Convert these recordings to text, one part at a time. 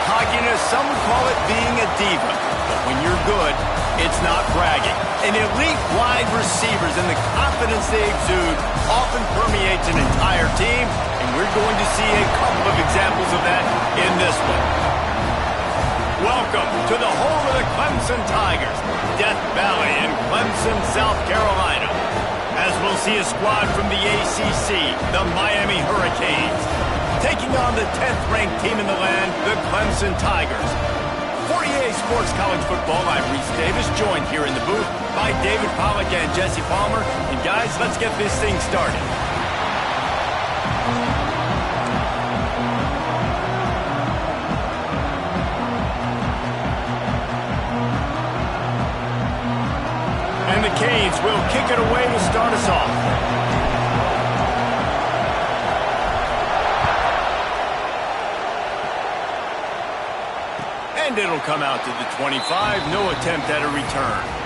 Cockiness, some would call it being a diva. But when you're good, it's not bragging. And elite wide receivers and the confidence they exude often permeates an entire team, and we're going to see a couple of examples of that in this one. Welcome to the home of the Clemson Tigers, Death Valley in Clemson, South Carolina. As we'll see a squad from the ACC, the Miami Hurricanes, taking on the 10th-ranked team in the land, the Clemson Tigers. For EA Sports College Football, I'm Reese Davis, joined here in the booth by David Pollack and Jesse Palmer. And guys, let's get this thing started. And the Canes will kick it away to start us off. And it'll come out to the 25. No attempt at a return.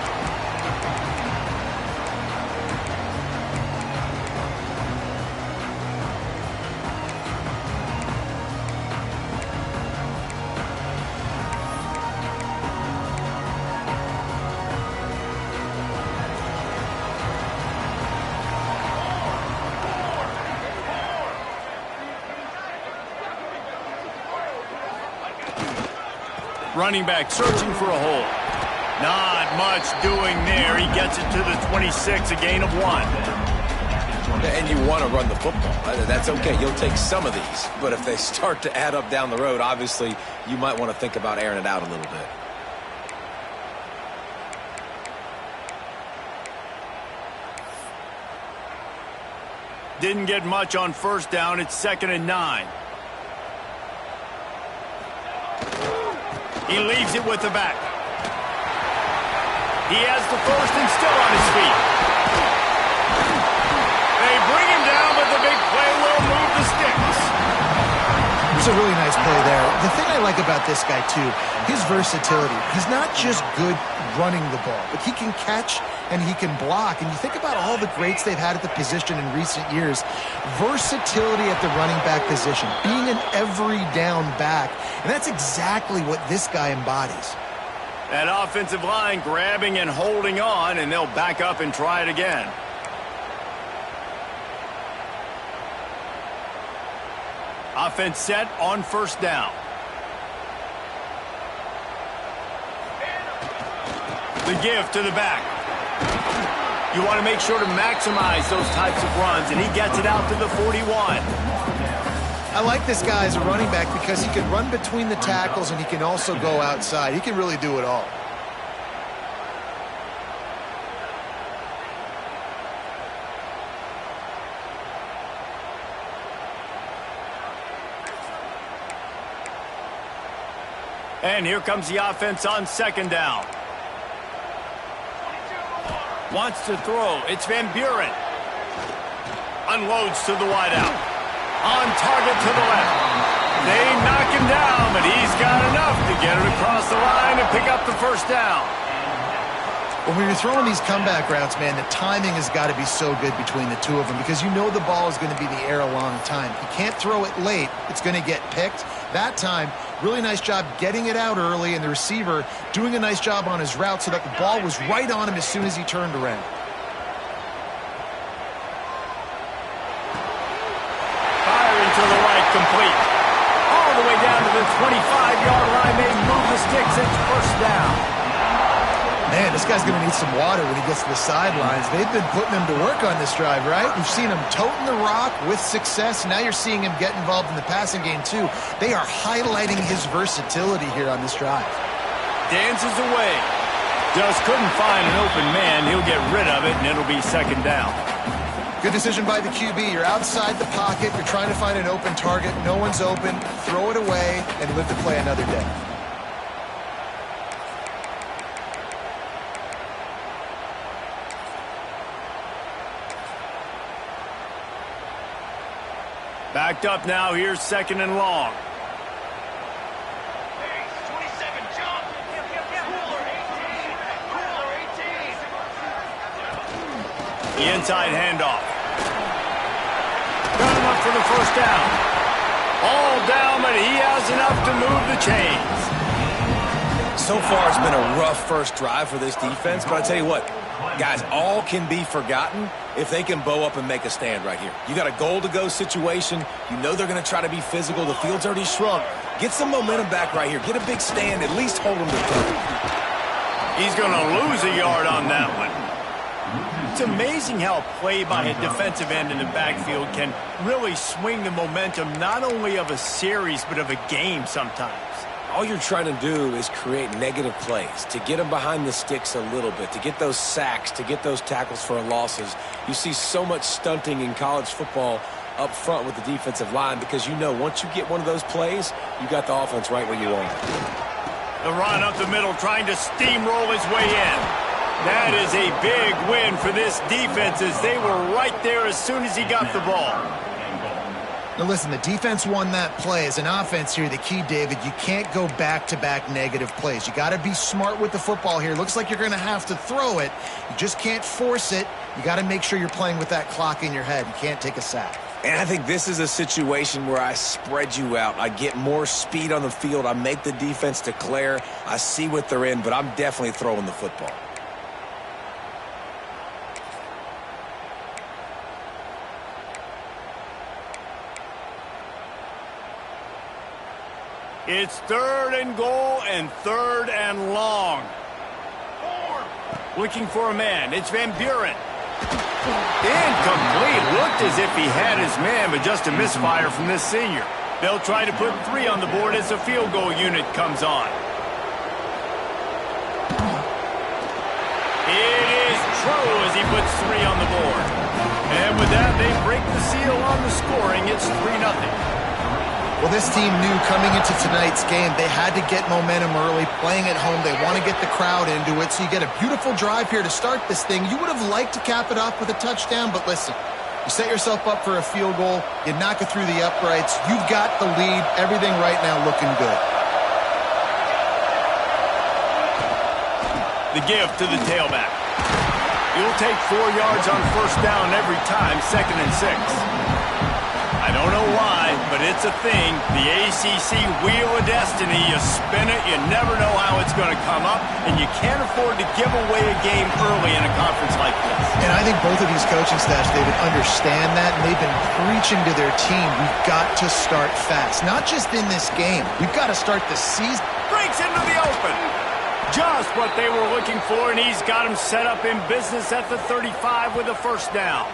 Running back searching for a hole. Not much doing there. He gets it to the 26, a gain of 1. And you want to run the football. That's okay. You'll take some of these. But if they start to add up down the road, obviously, you might want to think about airing it out a little bit. Didn't get much on first down. It's 2nd and 9. He leaves it with the back. He has the first and still on his feet. They bring him down, but the big play will move the sticks. There's a really nice play there. The thing I like about this guy, too, his versatility. He's not just good running the ball, but he can catch and he can block. And you think about all the greats they've had at the position in recent years. Versatility at the running back position, being an every down back. And that's exactly what this guy embodies. That offensive line grabbing and holding on, and they'll back up and try it again. Offense set on first down. The give to the back. You want to make sure to maximize those types of runs, and he gets it out to the 41. I like this guy as a running back because he can run between the tackles and he can also go outside. He can really do it all. And here comes the offense on 2nd down. Wants to throw. It's Van Buren. Unloads to the wideout. On target to the left. They knock him down, but he's got enough to get it across the line and pick up the first down. Well, when you're throwing these comeback routes, man, the timing has got to be so good between the two of them because you know the ball is going to be in the air a long time. You can't throw it late. It's going to get picked. That time, really nice job getting it out early, and the receiver doing a nice job on his route so that the ball was right on him as soon as he turned around. To the right, complete. All the way down to the 25-yard line. They move the sticks. It's first down. Man, this guy's going to need some water when he gets to the sidelines. They've been putting him to work on this drive, right? You've seen him toting the rock with success. Now you're seeing him get involved in the passing game, too. They are highlighting his versatility here on this drive. Dances away. Just couldn't find an open man. He'll get rid of it, and it'll be 2nd down. Good decision by the QB. You're outside the pocket. You're trying to find an open target. No one's open. Throw it away and live to play another day. Backed up now. Here's 2nd and long. The inside handoff. Got him up for the first down. All down, but he has enough to move the chains. So far, it's been a rough first drive for this defense, but I tell you what, guys, all can be forgotten if they can bow up and make a stand right here. You got a goal-to-go situation. You know they're going to try to be physical. The field's already shrunk. Get some momentum back right here. Get a big stand. At least hold them to 30. He's going to lose a yard on that one. It's amazing how a play by a defensive end in the backfield can really swing the momentum not only of a series but of a game sometimes. All you're trying to do is create negative plays, to get them behind the sticks a little bit, to get those sacks, to get those tackles for losses. You see so much stunting in college football up front with the defensive line because you know once you get one of those plays, you got the offense right where you want it. The run up the middle trying to steamroll his way in. That is a big win for this defense as they were right there as soon as he got the ball. Now listen, the defense won that play. As an offense here, the key, David, you can't go back-to-back negative plays. You got to be smart with the football here. Looks like you're going to have to throw it. You just can't force it. You got to make sure you're playing with that clock in your head. You can't take a sack. And I think this is a situation where I spread you out. I get more speed on the field. I make the defense declare. I see what they're in, but I'm definitely throwing the football. It's 3rd and goal and 3rd and long. Looking for a man. It's Van Buren. Incomplete. Looked as if he had his man, but just a misfire from this senior. They'll try to put 3 on the board as the field goal unit comes on. It is true as he puts 3 on the board. And with that, they break the seal on the scoring. It's 3-0. Well, this team knew coming into tonight's game they had to get momentum early, playing at home. They want to get the crowd into it, so you get a beautiful drive here to start this thing. You would have liked to cap it off with a touchdown, but listen, you set yourself up for a field goal, you knock it through the uprights, you've got the lead, everything right now looking good. The give to the tailback. You'll take 4 yards on first down every time, 2nd and 6. I don't know why, but it's a thing. The ACC Wheel of Destiny, you spin it, you never know how it's going to come up, and you can't afford to give away a game early in a conference like this. And I think both of these coaching staffs, David, understand that, and they've been preaching to their team, we've got to start fast. Not just in this game. We've got to start the season. Breaks into the open. Just what they were looking for, and he's got him set up in business at the 35 with a first down.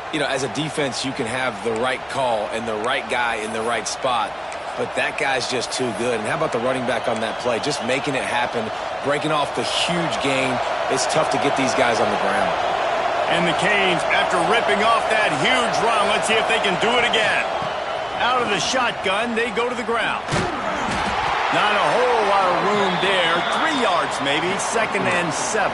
You know, as a defense, you can have the right call and the right guy in the right spot, but that guy's just too good. And how about the running back on that play? Just making it happen, breaking off the huge gain. It's tough to get these guys on the ground. And the Canes, after ripping off that huge run, let's see if they can do it again. Out of the shotgun, they go to the ground. Not a whole lot of room there. 3 yards maybe, 2nd and 7.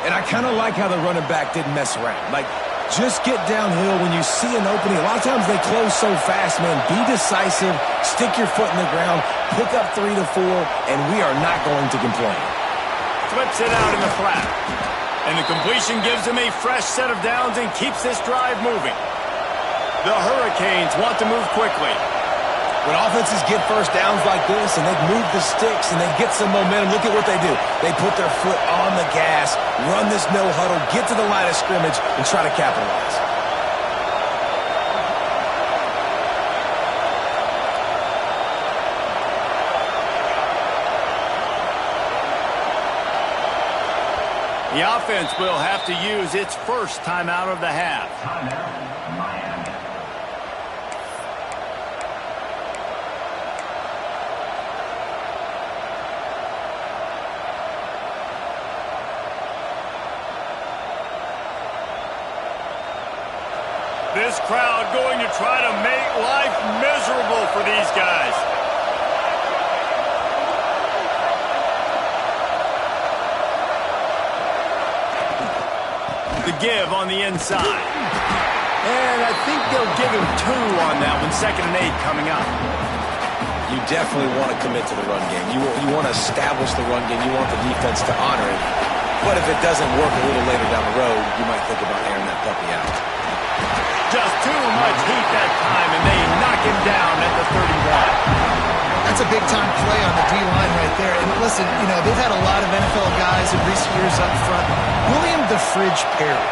And I kind of like how the running back didn't mess around. Like, just get downhill when you see an opening. A lot of times they close so fast, man. Be decisive, stick your foot in the ground, pick up 3 to 4, and we are not going to complain. Flips it out in the flat. And the completion gives him a fresh set of downs and keeps this drive moving. The Hurricanes want to move quickly. When offenses get first downs like this and they move the sticks and they get some momentum, look at what they do. They put their foot on the gas, run this no huddle, get to the line of scrimmage, and try to capitalize. The offense will have to use its first timeout of the half. This crowd going to try to make life miserable for these guys. The give on the inside. And I think they'll give him 2 on that one. 2nd and 8 coming up. You definitely want to commit to the run game. You want to establish the run game. You want the defense to honor it. But if it doesn't work a little later down the road, you might think about airing that puppy out. Just too much heat that time, and they 3rd and 1. That's a big-time play on the D-line right there. And listen, you know, they've had a lot of NFL guys in recent years up front. William the Fridge Perry,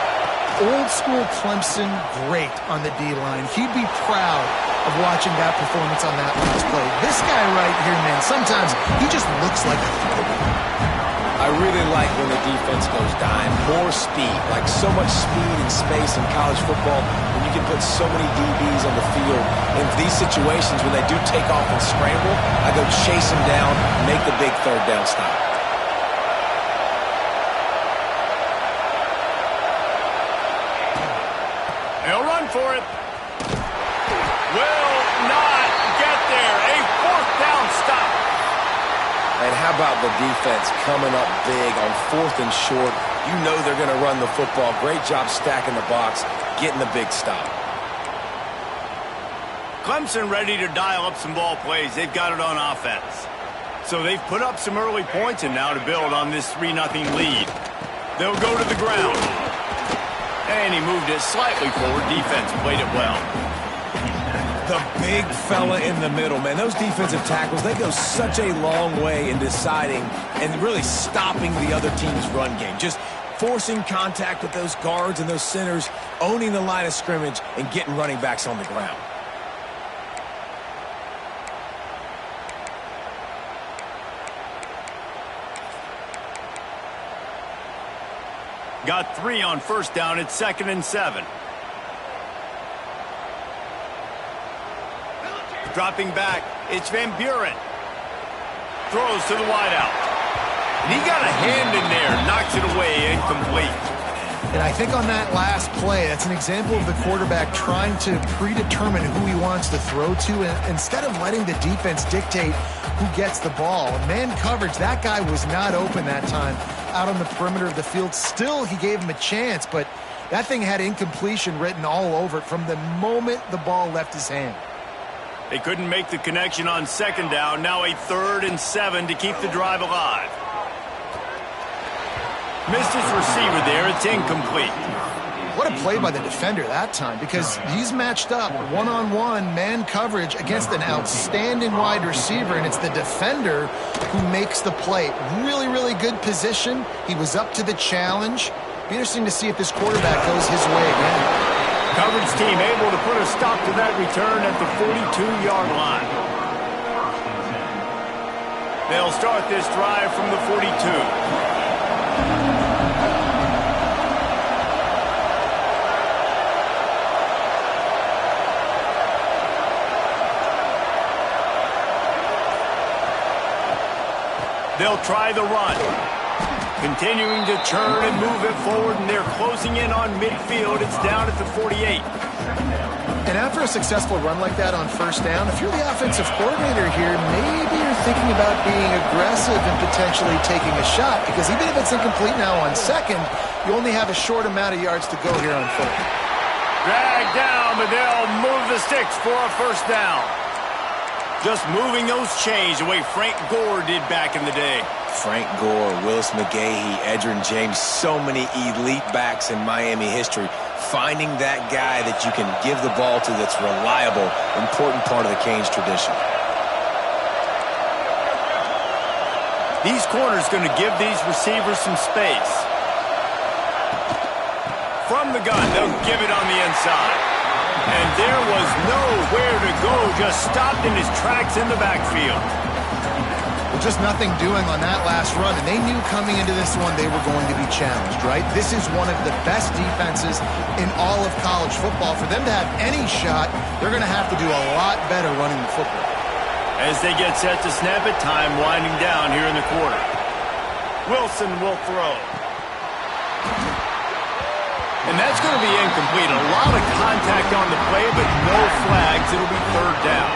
old-school Clemson, great on the D-line. He'd be proud of watching that performance on that last play. This guy right here, man, sometimes he just looks like a throwback. I really like when the defense goes dime. More speed, like so much speed and space in college football when you can put so many DBs on the field. In these situations, when they do take off and scramble, I go chase them down, make the big 3rd down stop. They'll run for it. Will not get there. A 4th down stop. And how about the defense coming up big on 4th and short? You know they're going to run the football. Great job stacking the box, getting the big stop. Clemson ready to dial up some ball plays. They've got it on offense. So they've put up some early points and now to build on this 3-0 lead. They'll go to the ground. And he moved it slightly forward. Defense played it well. The big fella in the middle, man. Those defensive tackles, they go such a long way in deciding and really stopping the other team's run game. Just forcing contact with those guards and those centers, owning the line of scrimmage, and getting running backs on the ground. Got 3 on 1st down. It's 2nd and 7. Dropping back, it's Van Buren. Throws to the wideout. And he got a hand in there, knocks it away, incomplete. And I think on that last play, that's an example of the quarterback trying to predetermine who he wants to throw to, and instead of letting the defense dictate who gets the ball. Man coverage, that guy was not open that time out on the perimeter of the field. Still, he gave him a chance, but that thing had incompletion written all over it from the moment the ball left his hand. They couldn't make the connection on 2nd down. Now a 3rd and 7 to keep the drive alive. Missed his receiver there. It's incomplete. What a play by the defender that time, because he's matched up one-on-one man coverage against an outstanding wide receiver, and it's the defender who makes the play. Really, really good position. He was up to the challenge. Be interesting to see if this quarterback goes his way again. Coverage team able to put a stop to that return at the 42-yard line. They'll start this drive from the 42. They'll try the run. Continuing to churn and move it forward, and they're closing in on midfield. It's down at the 48. And after a successful run like that on 1st down, if you're the offensive coordinator here, maybe you're thinking about being aggressive and potentially taking a shot, because even if it's incomplete now on 2nd, you only have a short amount of yards to go here on 4th. Drag down, but they'll move the sticks for a 1st down. Just moving those chains the way Frank Gore did back in the day. Frank Gore, Willis McGahee, Edgerrin James, so many elite backs in Miami history. Finding that guy that you can give the ball to that's reliable, important part of the Canes tradition. These corners going to give these receivers some space. From the gun, they'll give it on the inside. And there was nowhere to go, just stopped in his tracks in the backfield. Well, just nothing doing on that last run, and they knew coming into this one they were going to be challenged, right? This is one of the best defenses in all of college football. For them to have any shot, they're going to have to do a lot better running the football. As they get set to snap it, time winding down here in the quarter. Wilson will throw. And that's going to be incomplete. A lot of contact on the play, but no flags. It'll be 3rd down.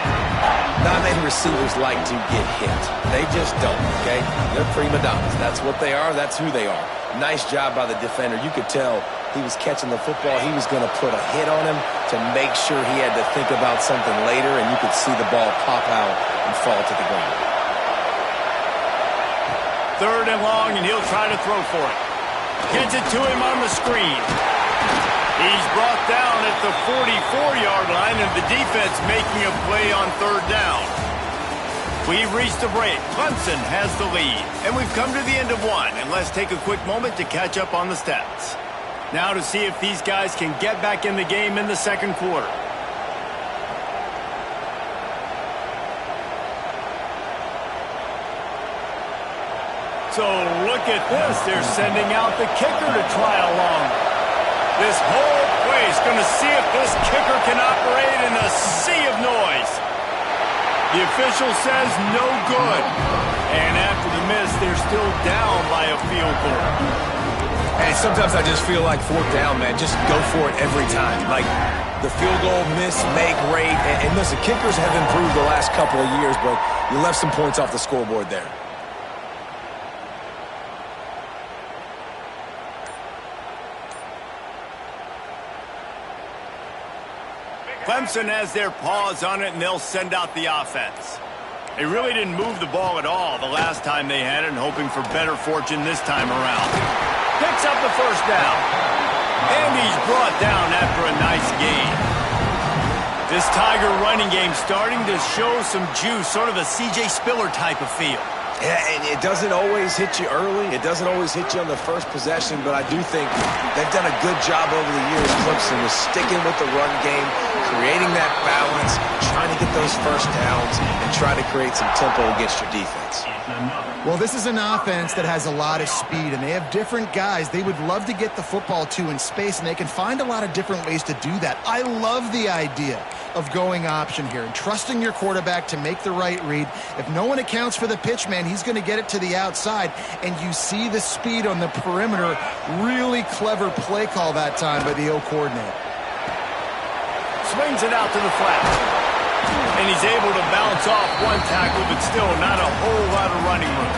Not many receivers like to get hit. They just don't, okay? They're prima donnas. That's what they are. That's who they are. Nice job by the defender. You could tell he was catching the football. He was going to put a hit on him to make sure he had to think about something later, and you could see the ball pop out and fall to the ground. 3rd and long, and he'll try to throw for it. Gets it to him on the screen. He's brought down at the 44-yard line, and the defense making a play on third down. We've reached the break. Clemson has the lead, and we've come to the end of one. And let's take a quick moment to catch up on the stats. Now to see if these guys can get back in the game in the second quarter. So look at this. They're sending out the kicker to try along. This whole place going to see if this kicker can operate in a sea of noise. The official says no good. And after the miss, they're still down by a field goal. And sometimes I just feel like fourth down, man. Just go for it every time. Like the field goal miss, make rate. And listen, kickers have improved the last couple of years, but you left some points off the scoreboard there. Clemson has their paws on it, and they'll send out the offense. They really didn't move the ball at all the last time they had it, and hoping for better fortune this time around. Picks up the first down. And he's brought down after a nice gain. This Tiger running game starting to show some juice, sort of a C.J. Spiller type of feel. Yeah, and it doesn't always hit you early. It doesn't always hit you on the first possession, but I do think they've done a good job over the years, Clemson, with sticking with the run game, creating that balance, trying to get those first downs, and trying to create some tempo against your defense. Well, this is an offense that has a lot of speed, and they have different guys they would love to get the football to in space, and they can find a lot of different ways to do that. I love the idea of going option here and trusting your quarterback to make the right read. If no one accounts for the pitch, man, he's going to get it to the outside, and you see the speed on the perimeter. Really clever play call that time by the O coordinator. Swings it out to the flat. And he's able to bounce off one tackle, but still not a whole lot of running room.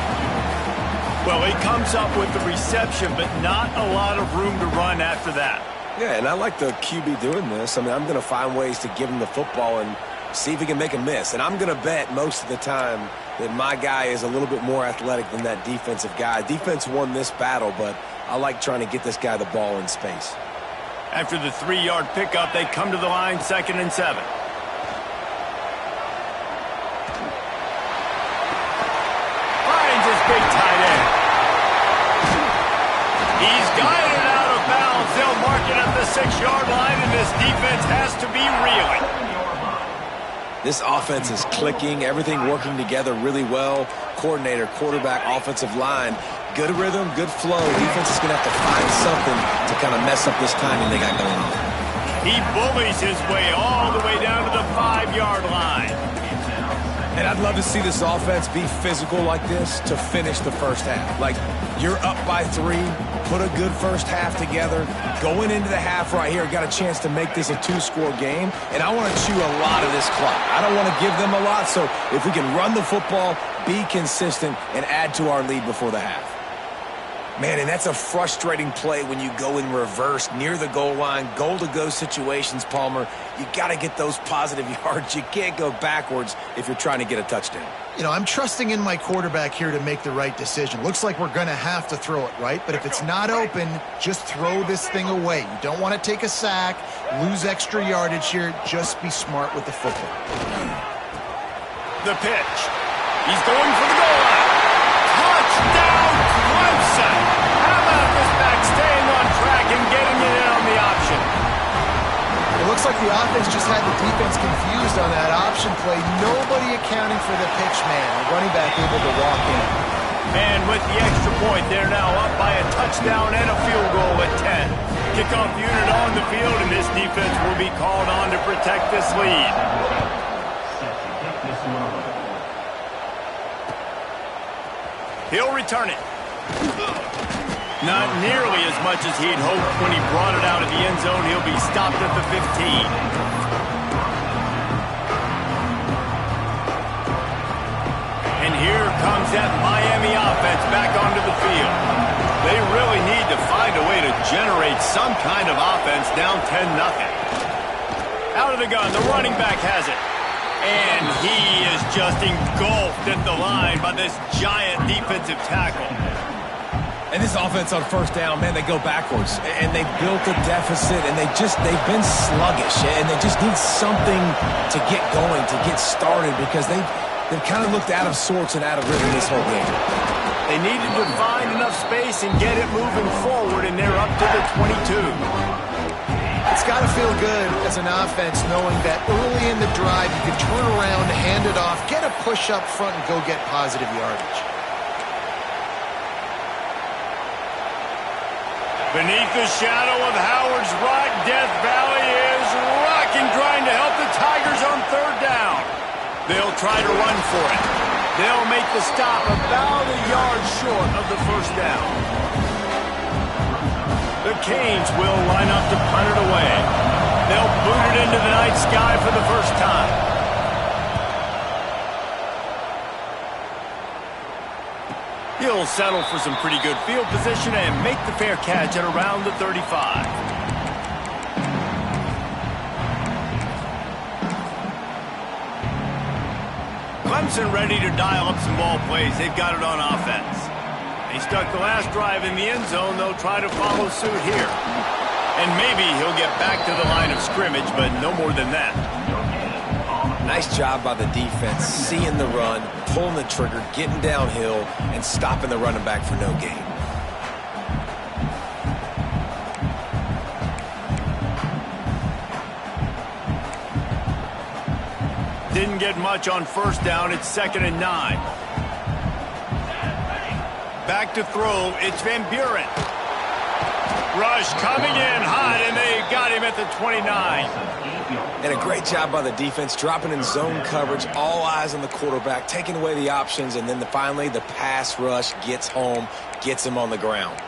Well, he comes up with the reception, but not a lot of room to run after that. Yeah, and I like the QB doing this. I mean, I'm going to find ways to give him the football and see if he can make a miss. And I'm going to bet most of the time that my guy is a little bit more athletic than that defensive guy. Defense won this battle, but I like trying to get this guy the ball in space. After the 3-yard pickup, they come to the line, 2nd and 7. Big tight end. He's guided out of bounds. They'll mark it at the 6-yard line, and this defense has to be reeling. This offense is clicking, everything working together really well. Coordinator, quarterback, offensive line, good rhythm, good flow. Defense is going to have to find something to kind of mess up this timing they got going on. He bullies his way all the way down to the 5-yard line. And I'd love to see this offense be physical like this to finish the first half. Like, you're up by 3, put a good first half together. Going into the half right here, got a chance to make this a 2-score game. And I want to chew a lot of this clock. I don't want to give them a lot, so if we can run the football, be consistent, and add to our lead before the half. Man, and that's a frustrating play when you go in reverse near the goal line, goal-to-go situations, Palmer. You got to get those positive yards. You can't go backwards if you're trying to get a touchdown. You know, I'm trusting in my quarterback here to make the right decision. Looks like we're going to have to throw it, right? But if it's not open, just throw this thing away. You don't want to take a sack, lose extra yardage here. Just be smart with the football. The pitch. He's going for the goal line. Touchdown, Clemson! How about this back staying on track and getting it in on the option? It looks like the offense just had the defense confused on that option play. Nobody accounting for the pitch man. The running back able to walk in. And with the extra point, they're now up by a touchdown and a field goal at 10. Kickoff unit on the field, and this defense will be called on to protect this lead. He'll return it. Not nearly as much as he'd hoped when he brought it out of the end zone. He'll be stopped at the 15. And here comes that Miami offense back onto the field. They really need to find a way to generate some kind of offense down 10-0. Out of the gun, the running back has it. And he is just engulfed at the line by this giant defensive tackle. And this offense on first down, man, they go backwards. And they built a deficit, and they've been sluggish. And they just need something to get going, to get started, because they've kind of looked out of sorts and out of rhythm this whole game. They needed to find enough space and get it moving forward, and they're up to the 22. It's got to feel good as an offense knowing that early in the drive you can turn around, hand it off, get a push up front, and go get positive yardage. Beneath the shadow of Howard's Rock, Death Valley is rocking, trying to help the Tigers on third down. They'll try to run for it. They'll make the stop about a yard short of the first down. The Canes will line up to punt it away. They'll boot it into the night sky for the first time. He'll settle for some pretty good field position and make the fair catch at around the 35. Clemson ready to dial up some ball plays. They've got it on offense. They stuck the last drive in the end zone. They'll try to follow suit here. And maybe he'll get back to the line of scrimmage, but no more than that. Nice job by the defense, seeing the run, pulling the trigger, getting downhill, and stopping the running back for no gain. Didn't get much on first down. It's 2nd and 9. Back to throw. It's Van Buren. Rush coming in hot, and they got him at the 29. And a great job by the defense, dropping in zone coverage, all eyes on the quarterback, taking away the options, and then finally the pass rush gets home, gets him on the ground.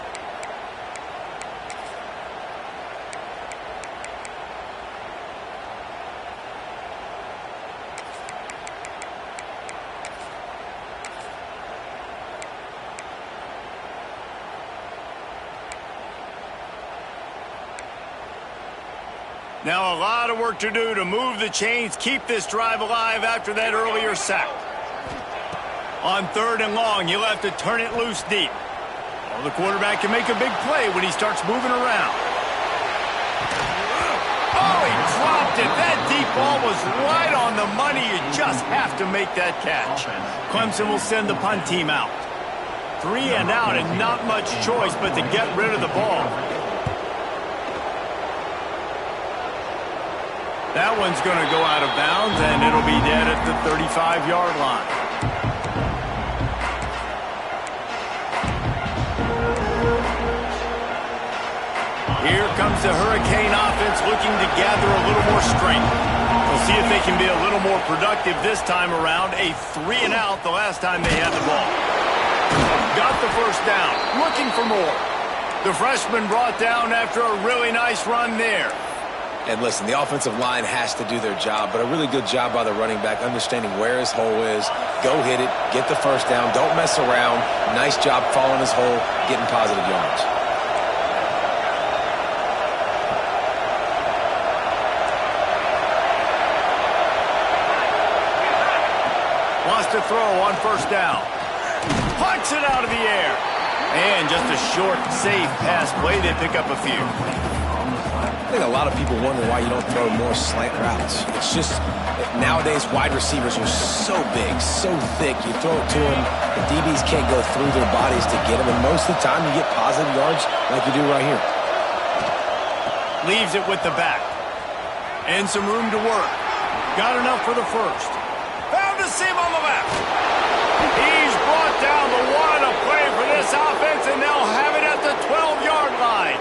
Now a lot of work to do to move the chains, keep this drive alive after that earlier sack. On 3rd and long, you'll have to turn it loose deep. Well, the quarterback can make a big play when he starts moving around. Oh, he dropped it. That deep ball was right on the money. You just have to make that catch. Clemson will send the punt team out. 3 and out, and not much choice but to get rid of the ball. That one's going to go out of bounds, and it'll be dead at the 35-yard line. Here comes the Hurricane offense looking to gather a little more strength. We'll see if they can be a little more productive this time around. A 3 and out the last time they had the ball. Got the first down, looking for more. The freshman brought down after a really nice run there. And listen, the offensive line has to do their job, but a really good job by the running back, understanding where his hole is. Go hit it, get the first down, don't mess around. Nice job following his hole, getting positive yards. Wants to throw on first down. Punts it out of the air. And just a short, safe pass play. They pick up a few. I think a lot of people wonder why you don't throw more slant routes. It's just nowadays wide receivers are so big, so thick. You throw it to them, the DBs can't go through their bodies to get them, and most of the time you get positive yards like you do right here. Leaves it with the back. And some room to work. Got enough for the first. Found a seam on the left. He's brought down the one. A play for this offense, and they'll have it at the 12-yard line.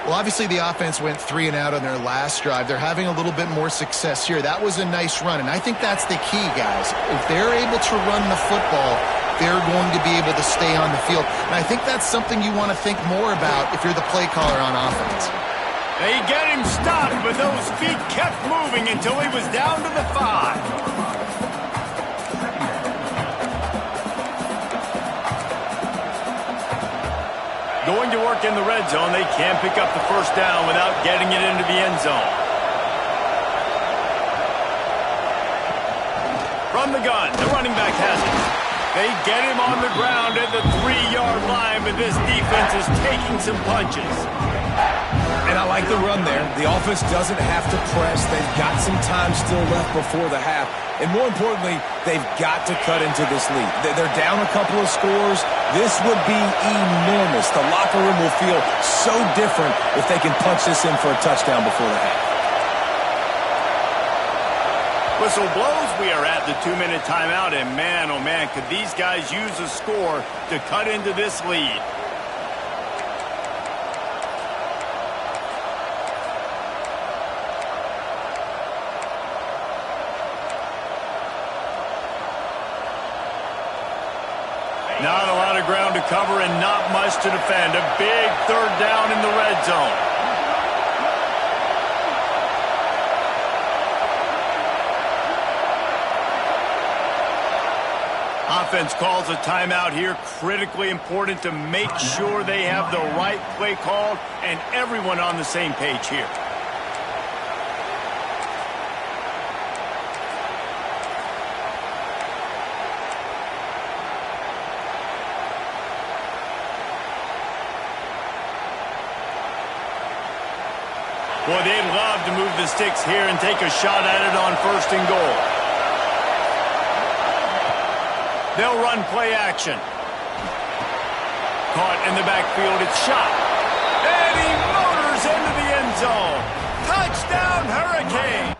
Well, obviously the offense went 3 and out on their last drive. They're having a little bit more success here. That was a nice run, and I think that's the key, guys. If they're able to run the football, they're going to be able to stay on the field. And I think that's something you want to think more about if you're the play caller on offense. They get him stopped, but those feet kept moving until he was down to the 5. Going to work in the red zone. They can pick up the first down without getting it into the end zone. From the gun, the running back has it. They get him on the ground at the 3-yard line, but this defense is taking some punches. And I like the run there. The offense doesn't have to press. They've got some time still left before the half. And more importantly, they've got to cut into this lead. They're down a couple of scores. This would be enormous. The locker room will feel so different if they can punch this in for a touchdown before the half. Whistle blows. We are at the 2-minute timeout. And man, oh man, could these guys use a score to cut into this lead. Not a lot of ground to cover and not much to defend. A big 3rd down in the red zone. Offense calls a timeout here. Critically important to make sure they have the right play called and everyone on the same page here. Boy, they'd love to move the sticks here and take a shot at it on 1st and goal. They'll run play action. Caught in the backfield, it's shot. And he motors into the end zone. Touchdown, Hurricane!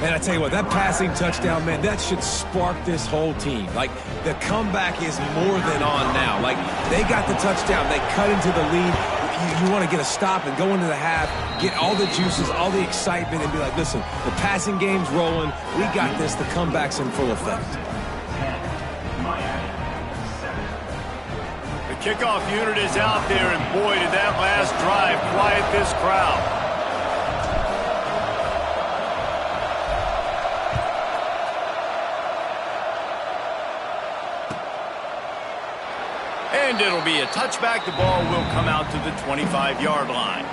Man, I tell you what, that passing touchdown, man, that should spark this whole team. Like, the comeback is more than on now. Like, they got the touchdown. They cut into the lead. You want to get a stop and go into the half, get all the juices, all the excitement, and be like, listen, the passing game's rolling. We got this. The comeback's in full effect. The kickoff unit is out there, and boy, did that last drive quiet this crowd. And it'll be a touchback. The ball will come out to the 25-yard line.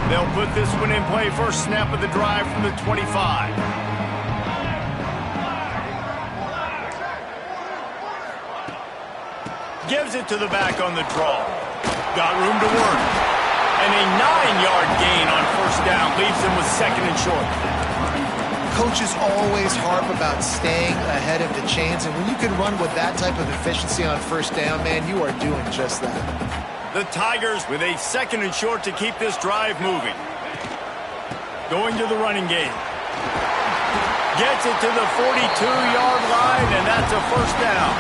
They'll put this one in play. First snap of the drive from the 25. Gives it to the back on the draw. Got room to work. And a 9-yard gain on first down leaves him with 2nd and short. Coaches always harp about staying ahead of the chains, and when you can run with that type of efficiency on first down, man, you are doing just that. The Tigers with a 2nd and short to keep this drive moving. Going to the running game. Gets it to the 42-yard line, and that's a first down.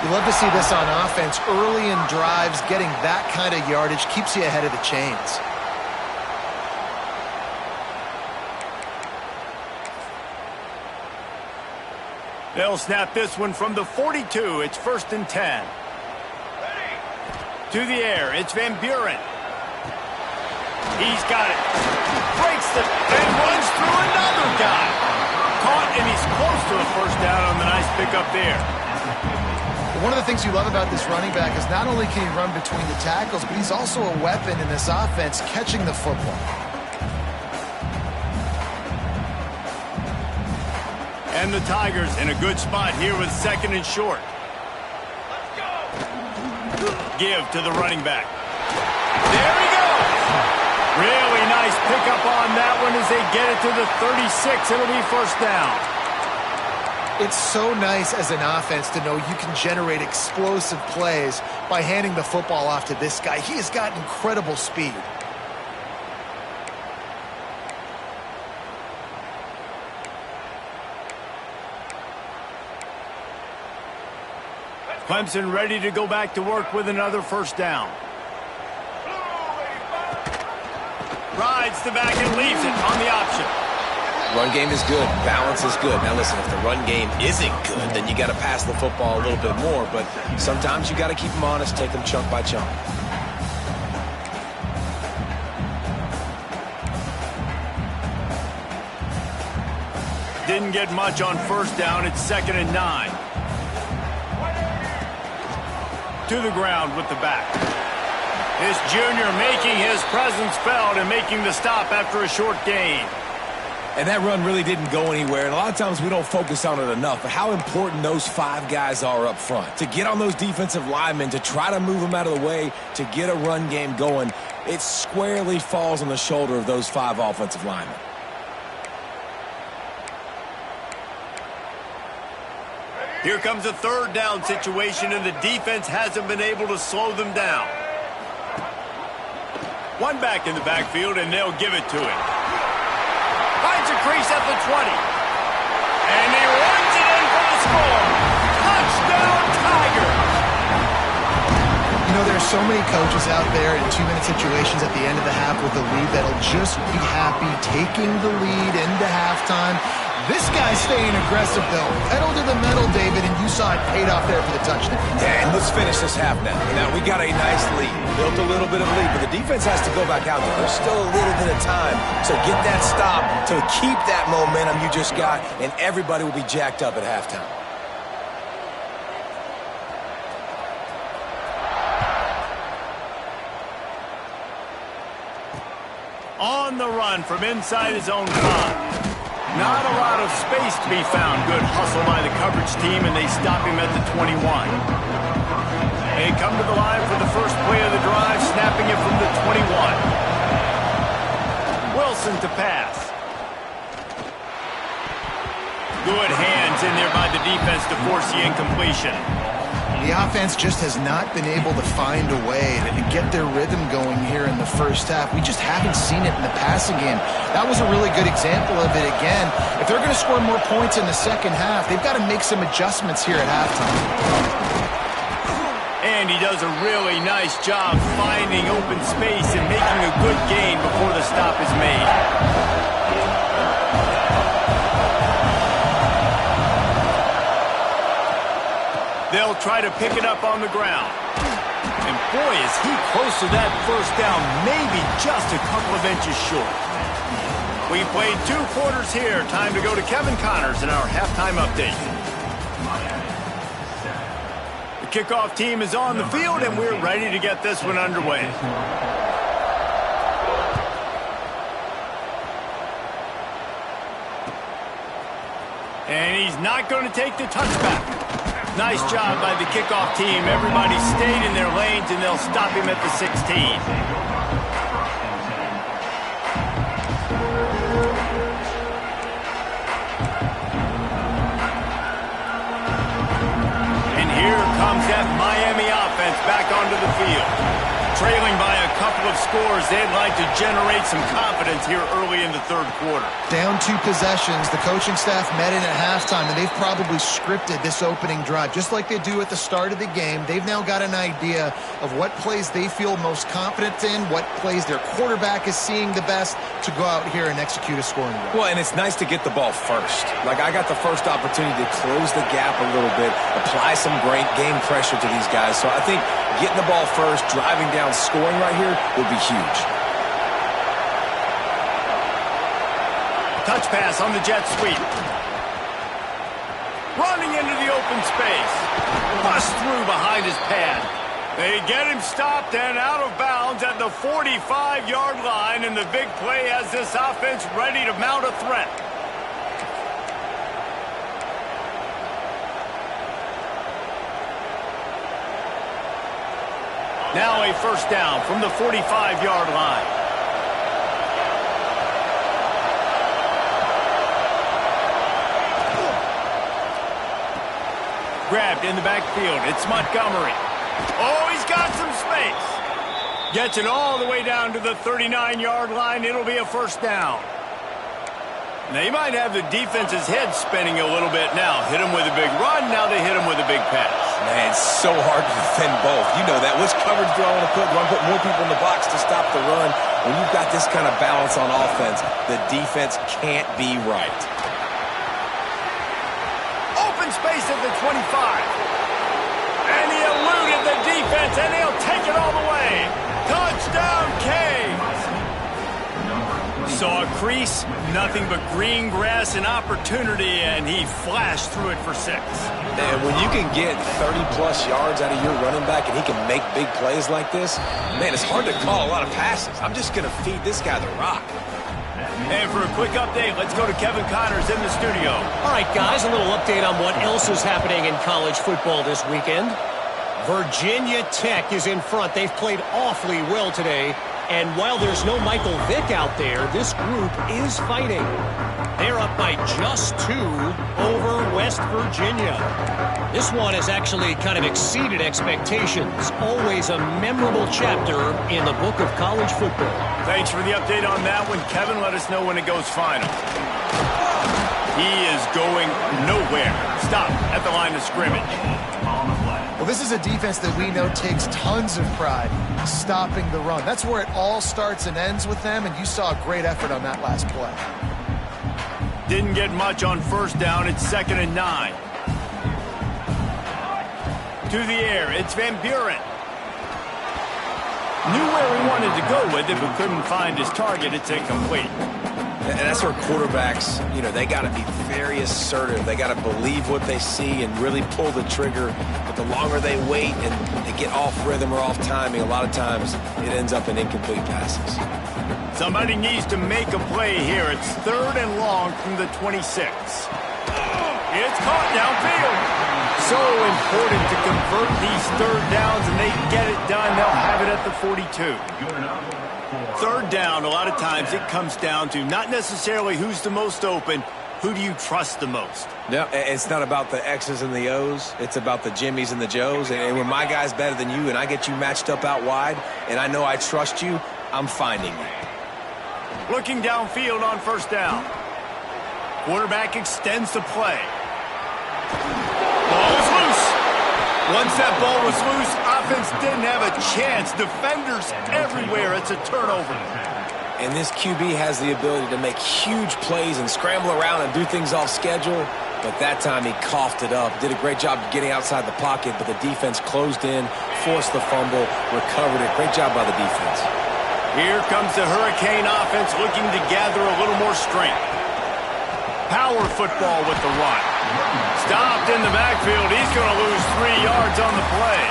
You love to see this on offense. Early in drives, getting that kind of yardage keeps you ahead of the chains. They'll snap this one from the 42. It's 1st and 10. To the air, it's Van Buren. He's got it. Breaks and runs through another guy. Caught, and he's close to a first down on the nice pickup there. One of the things you love about this running back is not only can he run between the tackles, but he's also a weapon in this offense catching the football. And the Tigers in a good spot here with 2nd and short. Give to the running back. There he goes. Really nice pickup on that one as they get it to the 36. It'll be first down. It's so nice as an offense to know you can generate explosive plays by handing the football off to this guy. He has got incredible speed. Clemson ready to go back to work with another first down. Rides the back and leaves it on the option. Run game is good. Balance is good. Now listen, if the run game isn't good, then you got to pass the football a little bit more. But sometimes you got to keep them honest, take them chunk by chunk. Didn't get much on first down. It's 2nd and 9. To the ground with the back. This junior making his presence felt and making the stop after a short gain. And that run really didn't go anywhere. And a lot of times we don't focus on it enough. But how important those 5 guys are up front. To get on those defensive linemen, to try to move them out of the way, to get a run game going, it squarely falls on the shoulder of those 5 offensive linemen. Here comes a 3rd down situation, and the defense hasn't been able to slow them down. One back in the backfield, and they'll give it to him. Finds a crease at the 20. And he runs it in for the score. Touchdown, Tiger! You know, there are so many coaches out there in 2-minute situations at the end of the half with the lead that'll just be happy taking the lead into halftime. This guy's staying aggressive, though. Pedal to the metal, David, and you saw it paid off there for the touchdown. Yeah, and let's finish this half now. Now, we got a nice lead. Built a little bit of lead, but the defense has to go back out there. There's still a little bit of time. So get that stop to keep that momentum you just got, and everybody will be jacked up at halftime. On the run from inside his own 5. Not a lot of space to be found. Good hustle by the coverage team, and they stop him at the 21. They come to the line for the first play of the drive, snapping it from the 21. Wilson to pass. Good hands in there by the defense to force the incompletion. The offense just has not been able to find a way to get their rhythm going here in the first half. We just haven't seen it in the passing game. That was a really good example of it again. If they're going to score more points in the second half, they've got to make some adjustments here at halftime. And he does a really nice job finding open space and making a good gain before the stop is made. They'll try to pick it up on the ground. And boy, is he close to that first down, maybe just a couple of inches short. We played 2 quarters here. Time to go to Kevin Connors in our halftime update. The kickoff team is on the field, and we're ready to get this one underway. And he's not going to take the touchback. Nice job by the kickoff team. Everybody stayed in their lanes, and they'll stop him at the 16. And here comes that Miami offense back onto the field. Trailing by a couple of scores, they'd like to generate some confidence here early in the third quarter. Down 2 possessions, the coaching staff met in at halftime, and they've probably scripted this opening drive. Just like they do at the start of the game, they've now got an idea of what plays they feel most confident in, what plays their quarterback is seeing the best to go out here and execute a scoring drive. Well, and it's nice to get the ball first. Like, I got the first opportunity to close the gap a little bit, apply some great game pressure to these guys. So I think getting the ball first, driving down, scoring right here would be huge. Touch pass on the jet sweep. Running into the open space. Bust through behind his pad. They get him stopped and out of bounds at the 45-yard line, and the big play has this offense ready to mount a threat. Now a first down from the 45-yard line. Grabbed in the backfield. It's Montgomery. Oh, he's got some space. Gets it all the way down to the 39-yard line. It'll be a first down. Now, you might have the defense's head spinning a little bit now. Hit him with a big run. Now they hit him with a big pass. Man, it's so hard to defend both. You know that. Which coverage do I want to put? Do I put more people in the box to stop the run? When you've got this kind of balance on offense, the defense can't be right. Open space at the 25. And he eluded the defense, and he'll take it all the way. Touchdown, Canes. Saw a crease, nothing but green grass and opportunity, and he flashed through it for 6. And when you can get 30-plus yards out of your running back and he can make big plays like this, man, it's hard to call a lot of passes. I'm just going to feed this guy the rock. And for a quick update, let's go to Kevin Connors in the studio. All right, guys, a little update on what else is happening in college football this weekend. Virginia Tech is in front. They've played awfully well today. And while there's no Michael Vick out there, this group is fighting. They're up by just 2 over West Virginia. This one has actually kind of exceeded expectations. Always a memorable chapter in the book of college football. Thanks for the update on that one, Kevin. Let us know when it goes final. He is going nowhere. Stop at the line of scrimmage. Well, this is a defense that we know takes tons of pride stopping the run. That's where it all starts and ends with them, and you saw a great effort on that last play. Didn't get much on first down. It's 2nd and 9. To the air, it's Van Buren. Knew where he wanted to go with it, but couldn't find his target. It's incomplete. And that's where quarterbacks, you know, they got to be very assertive. They got to believe what they see and really pull the trigger. But the longer they wait and they get off rhythm or off timing, a lot of times it ends up in incomplete passes. Somebody needs to make a play here. It's 3rd and long from the 26. It's caught downfield. So important to convert these 3rd downs, and they get it done. They'll have it at the 42. 3rd down, a lot of times it comes down to not necessarily who's the most open, who do you trust the most? No, it's not about the X's and the O's. It's about the Jimmys and the Joes. And when my guy's better than you and I get you matched up out wide and I know I trust you, I'm finding you. Looking downfield on first down. Quarterback extends the play. Ball is loose. Once that ball was loose, offense didn't have a chance. Defenders everywhere. It's a turnover. And this QB has the ability to make huge plays and scramble around and do things off schedule. But that time he coughed it up. Did a great job getting outside the pocket, but the defense closed in, forced the fumble, recovered it. Great job by the defense. Here comes the Hurricane offense looking to gather a little more strength. Power football with the run. Stopped in the backfield. He's going to lose 3 yards on the play.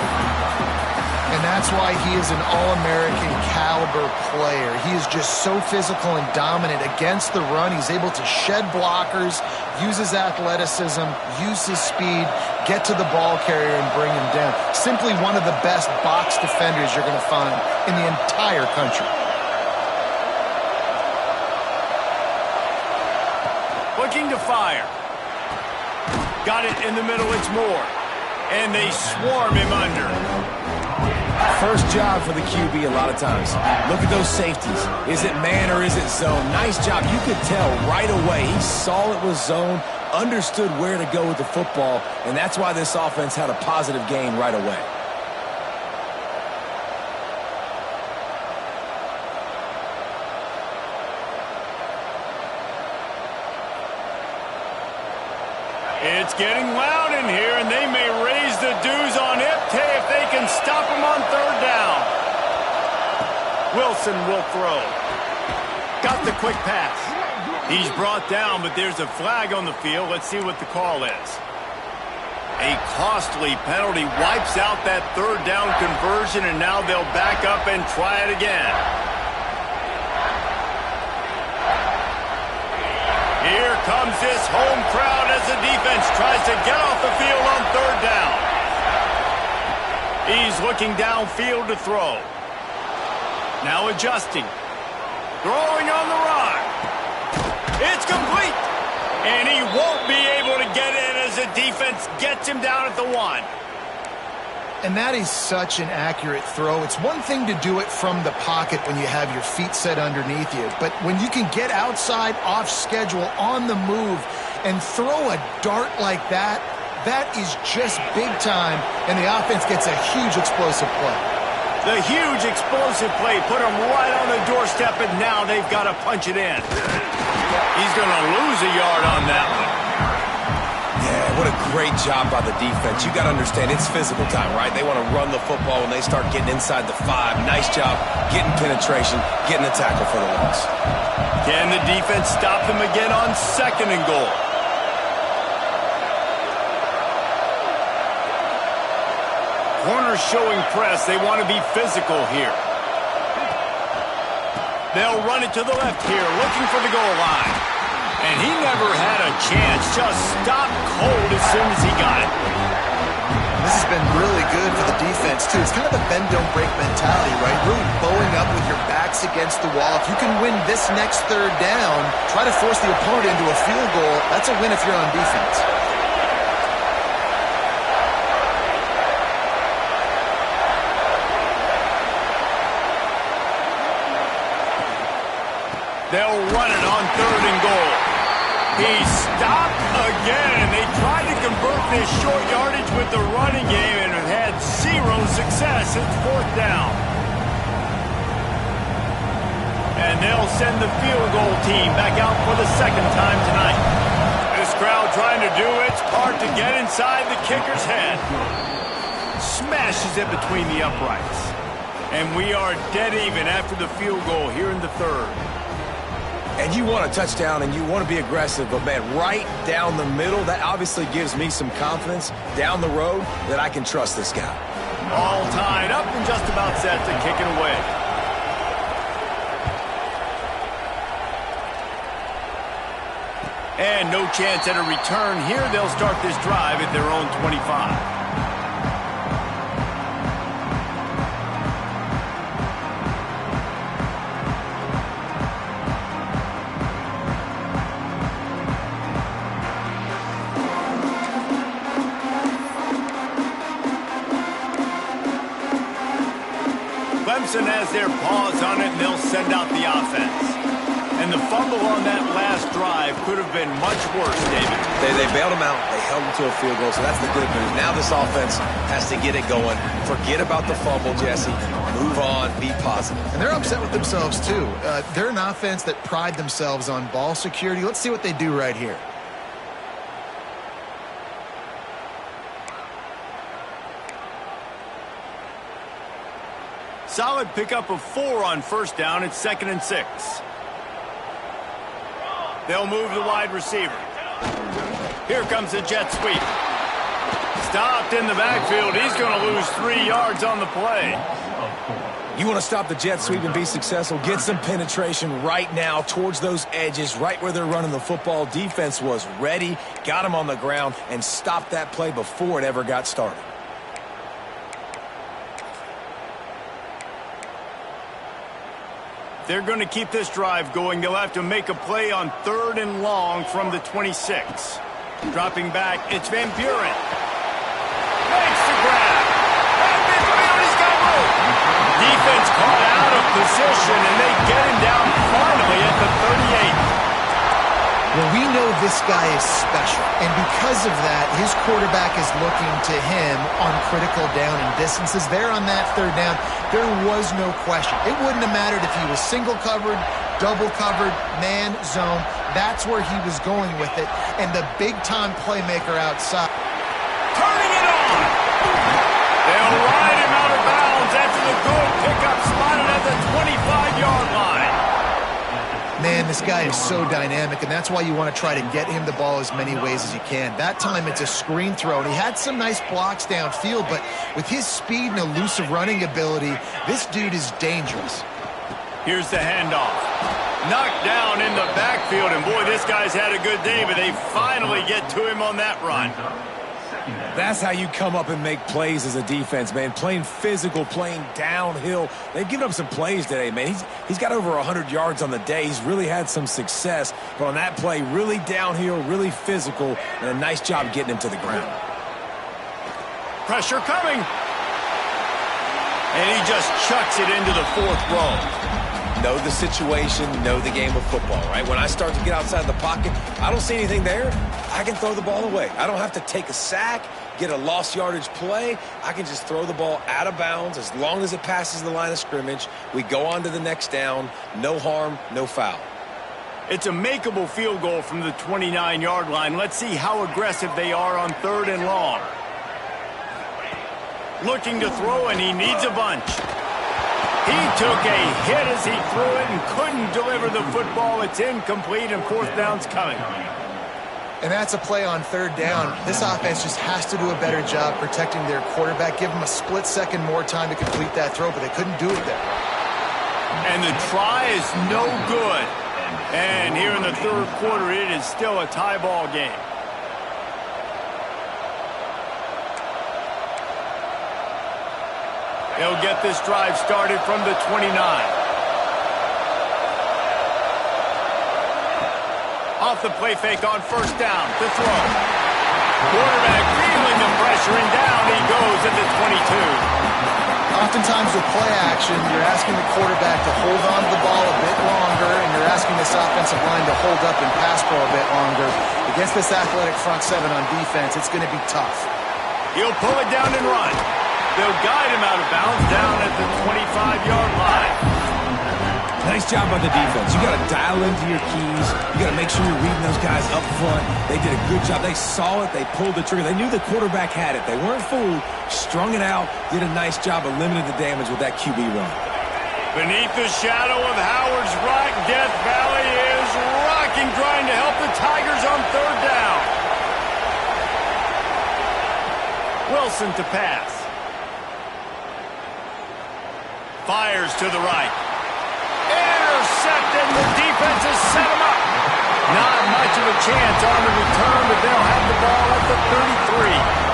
And that's why he is an All-American caliber player. He is just so physical and dominant against the run. He's able to shed blockers, use his athleticism, use his speed, get to the ball carrier and bring him down. Simply one of the best box defenders you're going to find in the entire country. Looking to fire. Got it in the middle. It's Moore. And they swarm him under. First job for the QB a lot of times. Look at those safeties. Is it man or is it zone? Nice job. You could tell right away. He saw it was zone, understood where to go with the football, and that's why this offense had a positive gain right away. It's getting loud in here, and they may raise the dues on Ipte if they can stop him on third down. Wilson will throw. Got the quick pass. He's brought down, but there's a flag on the field. Let's see what the call is. A costly penalty wipes out that third down conversion, and now they'll back up and try it again. Here comes this home crowd as the defense tries to get off the field on third down. He's looking downfield to throw. Now adjusting. Throwing on the run. It's complete. And he won't be able to get in as the defense gets him down at the 1. And that is such an accurate throw. It's one thing to do it from the pocket when you have your feet set underneath you, but when you can get outside, off schedule, on the move, and throw a dart like that, that is just big time, and the offense gets a huge explosive play. The huge explosive play put him right on the doorstep, and now they've got to punch it in. He's going to lose a yard on that one. Yeah, what a great job by the defense. You got to understand, it's physical time, right? They want to run the football when they start getting inside the 5. Nice job getting penetration, getting the tackle for the loss. Can the defense stop them again on 2nd and goal? Corners showing press. They want to be physical here. They'll run it to the left here, looking for the goal line. And he never had a chance. Just stopped cold as soon as he got it. This has been really good for the defense, too. It's kind of a bend-don't-break mentality, right? Really bowing up with your backs against the wall. If you can win this next third down, try to force the opponent into a field goal. That's a win if you're on defense. They'll run it on 3rd and goal. He stopped again. They tried to convert this short yardage with the running game and have had 0 success. It's 4th down. And they'll send the field goal team back out for the 2nd time tonight. This crowd trying to do its part to get inside the kicker's head. Smashes it between the uprights. And we are dead even after the field goal here in the 3rd. And you want a touchdown and you want to be aggressive, but man, right down the middle, that obviously gives me some confidence down the road that I can trust this guy. All tied up and just about set to kick it away. And no chance at a return here. They'll start this drive at their own 25. Clemson has their paws on it, and they'll send out the offense. And the fumble on that last drive could have been much worse, David. They bailed him out. They held him to a field goal, so that's the good news. Now this offense has to get it going. Forget about the fumble, Jesse. Move on. Be positive. And they're upset with themselves, too. They're an offense that pride themselves on ball security. Let's see what they do right here. Solid pickup of 4 on 1st down. It's 2nd and 6. They'll move the wide receiver. Here comes the jet sweep. Stopped in the backfield. He's going to lose 3 yards on the play. You want to stop the jet sweep and be successful, get some penetration right now towards those edges, right where they're running the football. Defense was ready, got him on the ground, and stopped that play before it ever got started. They're going to keep this drive going. They'll have to make a play on 3rd and long from the 26. Dropping back, it's Van Buren. Makes the grab. And midfield, he's got possession, and they get him down finally at the 38. Well, we know this guy is special, and because of that, his quarterback is looking to him on critical down and distances. There on that third down, there was no question. It wouldn't have mattered if he was single covered, double covered, man, zone. That's where he was going with it, and the big-time playmaker outside. Turning it on! They'll ride him out of bounds after the good pickup spotted at the 25-yard line. Man, this guy is so dynamic, and that's why you want to try to get him the ball as many ways as you can. That time, it's a screen throw, and he had some nice blocks downfield, but with his speed and elusive running ability, this dude is dangerous. Here's the handoff. Knocked down in the backfield, and boy, this guy's had a good day, but they finally get to him on that run. That's how you come up and make plays as a defense, man. Playing physical, playing downhill. They've given up some plays today, man. He's got over 100 yards on the day. He's really had some success. But on that play, really downhill, really physical, and a nice job getting him to the ground. Pressure coming. And he just chucks it into the fourth row. Know the situation, know the game of football, right? When I start to get outside the pocket, I don't see anything there, I can throw the ball away. I don't have to take a sack, get a lost yardage play. I can just throw the ball out of bounds as long as it passes the line of scrimmage. We go on to the next down. No harm, no foul. It's a makeable field goal from the 29-yard line. Let's see how aggressive they are on 3rd and long. Looking to throw, and he needs a bunch. He took a hit as he threw it and couldn't deliver the football. It's incomplete, and 4th down's coming. And that's a play on 3rd down. This offense just has to do a better job protecting their quarterback. Give them a split second more time to complete that throw, but they couldn't do it there. And the try is no good. And here in the 3rd quarter, it is still a tie ball game. They'll get this drive started from the 29. Off the play fake on 1st down to throw. Quarterback feeling the pressure, and down he goes at the 22. Oftentimes with play action, you're asking the quarterback to hold on to the ball a bit longer, and you're asking this offensive line to hold up and pass pro a bit longer. Against this athletic front seven on defense, it's going to be tough. He'll pull it down and run. They'll guide him out of bounds down at the 25-yard line. Nice job by the defense. You got to dial into your keys. You got to make sure you're reading those guys up front. They did a good job. They saw it. They pulled the trigger. They knew the quarterback had it. They weren't fooled. Strung it out. Did a nice job of limiting the damage with that QB run. Beneath the shadow of Howard's Rock, Death Valley is rocking, trying to help the Tigers on 3rd down. Wilson to pass. Fires to the right. Intercepted, and the defense has set him up. Not much of a chance on the return, but they'll have the ball at the 33.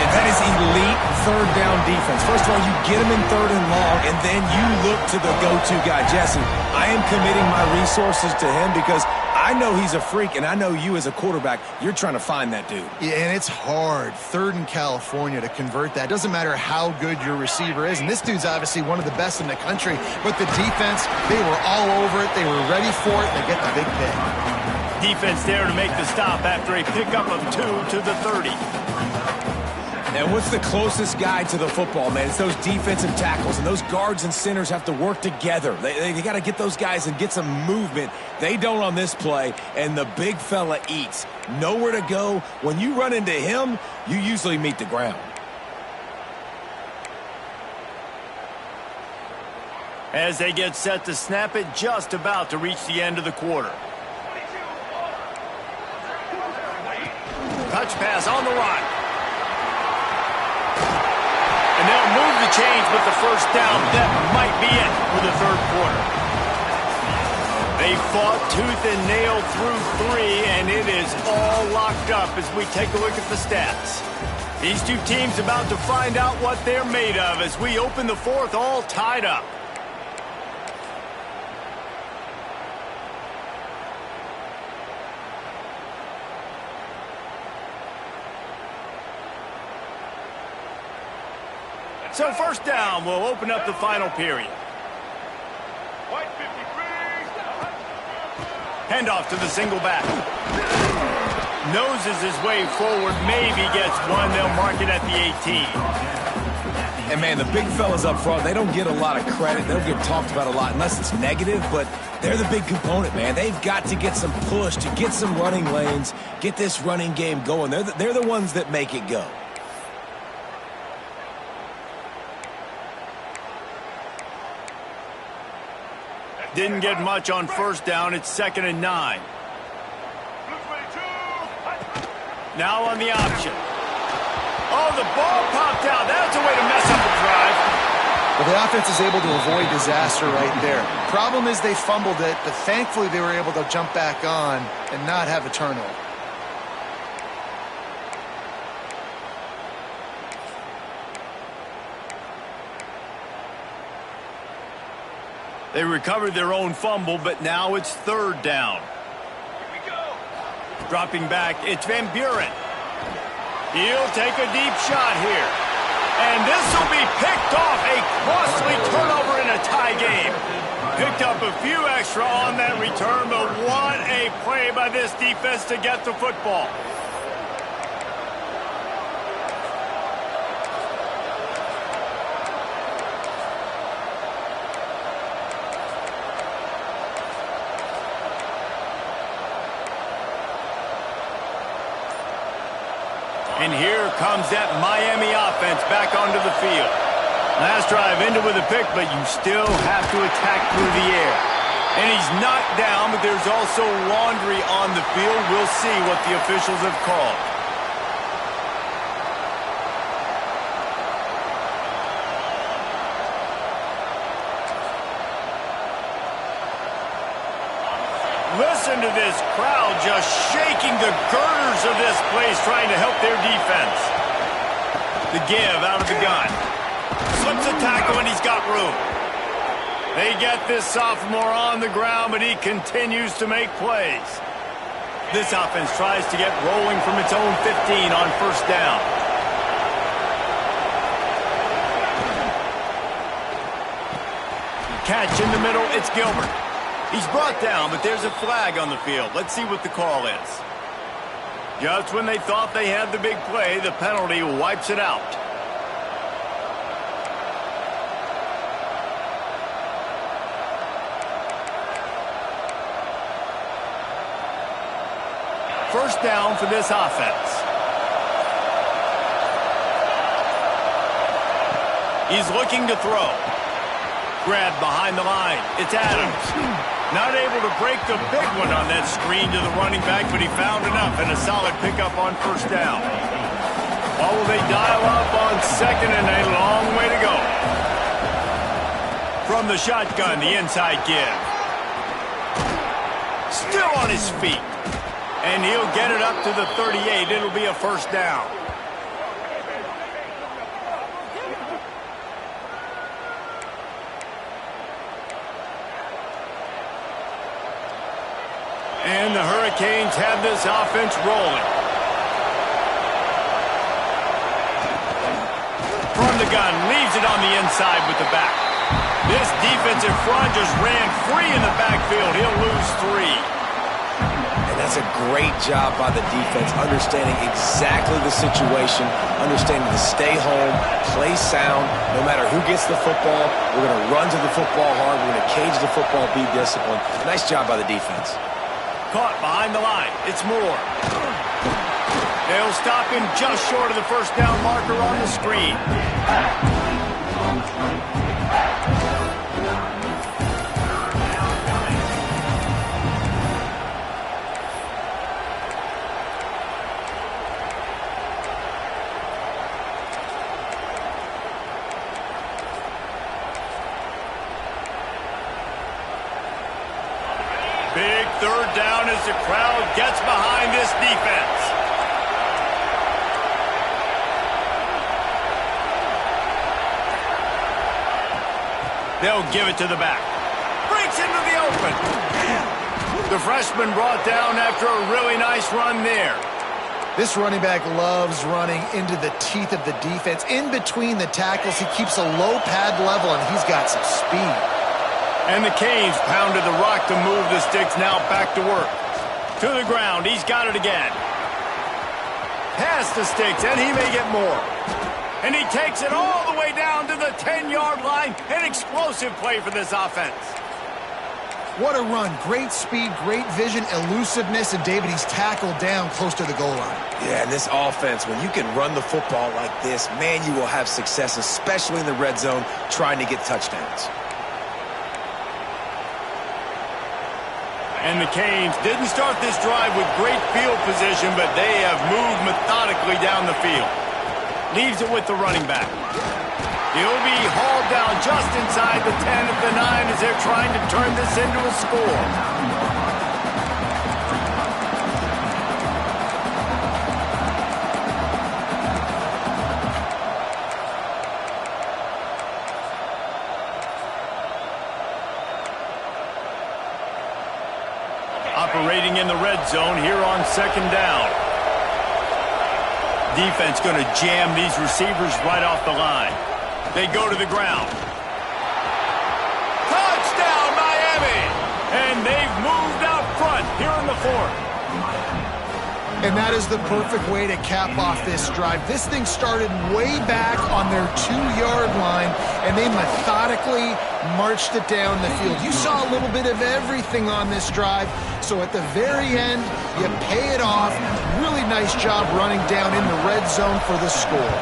And that is elite 3rd down defense. First of all, you get him in 3rd and long, and then you look to the go-to guy. Jesse, I am committing my resources to him because I know he's a freak, and I know you as a quarterback, you're trying to find that dude. Yeah, and it's hard, 3rd in California, to convert that. It doesn't matter how good your receiver is, and this dude's obviously one of the best in the country, but the defense, they were all over it, they were ready for it, and they get the big pick. Defense there to make the stop after a pickup of 2 to the 30. And what's the closest guy to the football, man? It's those defensive tackles, and those guards and centers have to work together. They got to get those guys and get some movement. They don't on this play, and the big fella eats. Nowhere to go. When you run into him, you usually meet the ground. As they get set to snap it, just about to reach the end of the quarter. Touch pass on the run. And they'll move the chains with the 1st down. That might be it for the 3rd quarter. They fought tooth and nail through 3, and it is all locked up as we take a look at the stats. These two teams about to find out what they're made of as we open the 4th all tied up. So 1st down will open up the final period. Handoff to the single back. Noses his way forward, maybe gets one. They'll mark it at the 18. And, man, the big fellas up front, they don't get a lot of credit. They don't get talked about a lot unless it's negative, but they're the big component, man. They've got to get some push, to get some running lanes, get this running game going. They're the ones that make it go. Didn't get much on first down. It's 2nd and 9. Now on the option. Oh, the ball popped out. That's a way to mess up a drive. Well, the offense is able to avoid disaster right there. Problem is they fumbled it, but thankfully they were able to jump back on and not have a turnover. They recovered their own fumble, but now it's 3rd down. Here we go. Dropping back, it's Van Buren. He'll take a deep shot here. And this will be picked off. A costly turnover in a tie game. Picked up a few extra on that return, but what a play by this defense to get the football. And here comes that Miami offense back onto the field. Last drive ended with a pick, but you still have to attack through the air. And he's knocked down, but there's also laundry on the field. We'll see what the officials have called. Listen to this crowd just shaking the girders of this place, trying to help their defense. The give out of the gun. Slips a tackle, and he's got room. They get this sophomore on the ground, but he continues to make plays. This offense tries to get rolling from its own 15 on first down. Catch in the middle, it's Gilbert. He's brought down, but there's a flag on the field. Let's see what the call is. Just when they thought they had the big play, the penalty wipes it out. First down for this offense. He's looking to throw. Grabbed behind the line. It's Adams. Not able to break the big one on that screen to the running back, but he found enough and a solid pickup on first down. Oh, will they dial up on second, and a long way to go. From the shotgun, the inside give. Still on his feet. And he'll get it up to the 38. It'll be a first down. And the Hurricanes have this offense rolling. From the gun, leaves it on the inside with the back. This defensive front just ran free in the backfield. He'll lose 3. And that's a great job by the defense, understanding exactly the situation, understanding to stay home, play sound. No matter who gets the football, we're going to run to the football hard. We're going to cage the football, be disciplined. Nice job by the defense. Caught behind the line. It's Moore. They'll stop him just short of the first down marker on the screen. Big third down as the crowd gets behind this defense. They'll give it to the back. Breaks into the open. The freshman brought down after a really nice run there. This running back loves running into the teeth of the defense. In between the tackles, he keeps a low pad level, and he's got some speed. And the Canes pounded the rock to move the sticks. Now back to work. To the ground. He's got it again. Past the sticks, and he may get more. And he takes it all the way down to the 10-yard line. An explosive play for this offense. What a run. Great speed, great vision, elusiveness, and David, he's tackled down close to the goal line. Yeah, and this offense, when you can run the football like this, man, you will have success, especially in the red zone, trying to get touchdowns. And the Canes didn't start this drive with great field position, but they have moved methodically down the field. Leaves it with the running back. He'll be hauled down just inside the 10 at the 9 as they're trying to turn this into a score. Operating in the red zone here on second down. Defense going to jam these receivers right off the line. They go to the ground. Touchdown, Miami! And they've moved out front here in the fourth. And that is the perfect way to cap off this drive. This thing started way back on their 2-yard line, and they methodically marched it down the field. You saw a little bit of everything on this drive, so at the very end, you pay it off. Really nice job running down in the red zone for the score.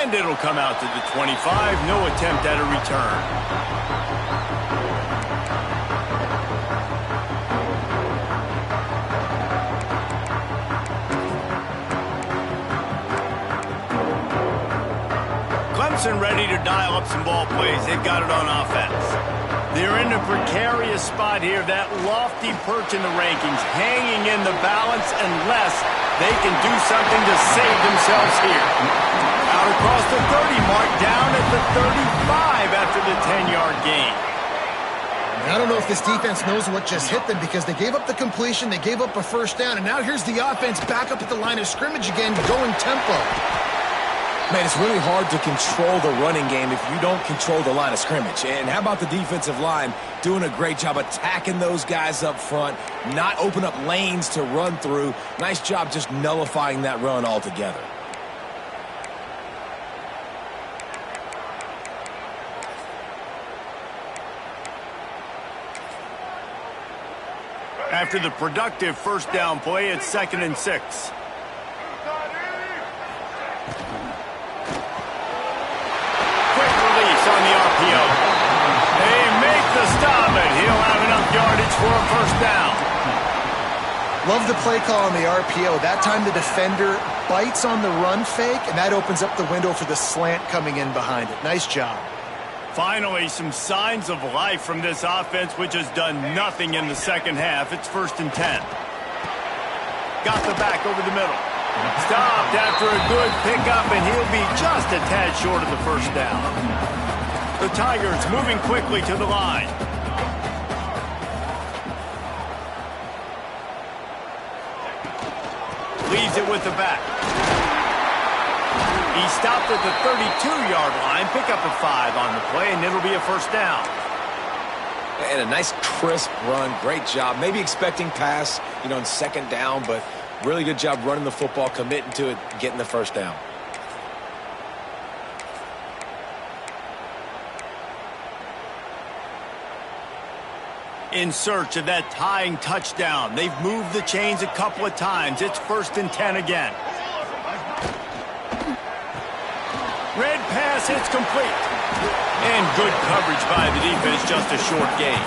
And it'll come out to the 25. No attempt at a return. Clemson ready to dial up some ball plays. They've got it on offense. They're in a precarious spot here. That lofty perch in the rankings, hanging in the balance unless they can do something to save themselves here. Out across the 30 mark, down at the 35 after the 10-yard gain. I don't know if this defense knows what just hit them because they gave up the completion, they gave up a first down, and now here's the offense back up at the line of scrimmage again, going tempo. Man, it's really hard to control the running game if you don't control the line of scrimmage. And how about the defensive line doing a great job attacking those guys up front, not open up lanes to run through. Nice job just nullifying that run altogether. After the productive first down play, it's 2nd and 6. On the RPO. They make the stop, and he'll have enough yardage for a first down. Love the play call on the RPO. That time the defender bites on the run fake, and that opens up the window for the slant coming in behind it. Nice job. Finally, some signs of life from this offense, which has done nothing in the second half. It's 1st and 10. Got the back over the middle. Stopped after a good pickup, and he'll be just a tad short of the first down. The Tigers moving quickly to the line. Leaves it with the back. He stopped at the 32-yard line. Pick up a 5 on the play, and it'll be a first down. And a nice crisp run. Great job. Maybe expecting pass, in 2nd down, but really good job running the football, committing to it, getting the first down. In search of that tying touchdown. They've moved the chains a couple of times. It's 1st and 10 again. Red pass, it's complete. And good coverage by the defense, just a short gain.